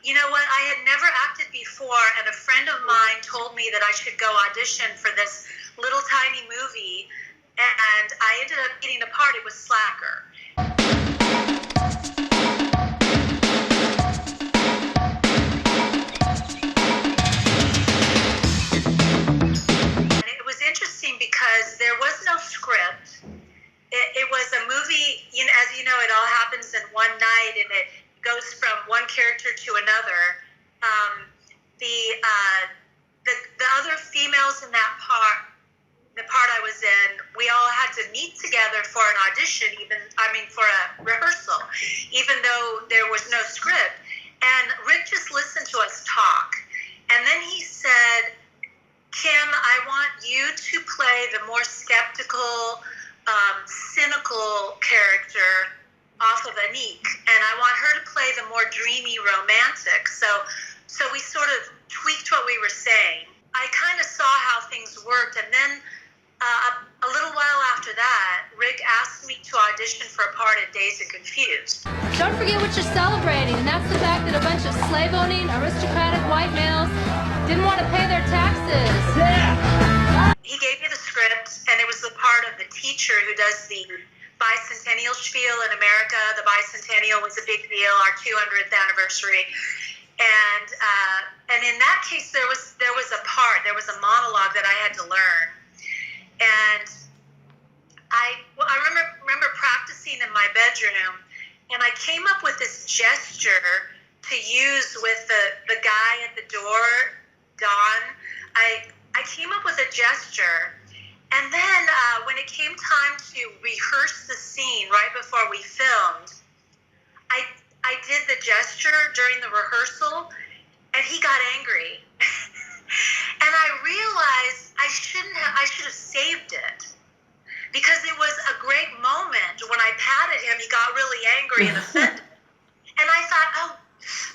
You know what? I had never acted before, and a friend of mine told me that I should go audition for this little tiny movie, and I ended up getting a part. It was Slacker. And it was interesting because there was no script. It was a movie, as you know, it all happens in one night, and it goes from one character to another. The other females in that part, the part I was in, we all had to meet together for an audition, for a rehearsal, even though there was no script. And Rick just listened to us talk. And then he said, Kim, I want you to play the more skeptical, cynical character off of Anik, and I want her to play the more dreamy romantic. So we sort of tweaked what we were saying. I kind of saw how things worked, and then a little while after that, Rick asked me to audition for a part in Dazed and Confused. Don't forget what you're celebrating, and that's the fact that a bunch of slave-owning, aristocratic white males didn't want to pay their taxes. Yeah! He gave me the script, and it was the part of the teacher who does the bicentennial spiel in America. The bicentennial was a big deal, our 200th anniversary. And in that case, there was a monologue that I had to learn. And I remember practicing in my bedroom, and I came up with this gesture to use with the guy at the door, Don. I came up with a gesture, and then when it came time to rehearse the scene right before we filmed, I did the gesture during the rehearsal, and he got angry. And I realized I should have saved it, because it was a great moment. When I patted him, he got really angry and offended. And I thought, oh,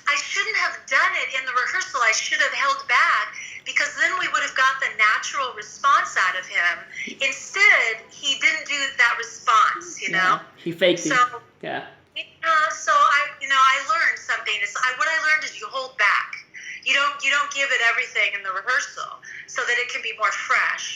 I shouldn't have done it in the rehearsal. I should have held back, because then we would have got the natural response out of him. Instead, he didn't do that response, you know? He faked it. Yeah. So I learned something. What I learned is you hold back. You don't give it everything in the rehearsal so that it can be more fresh.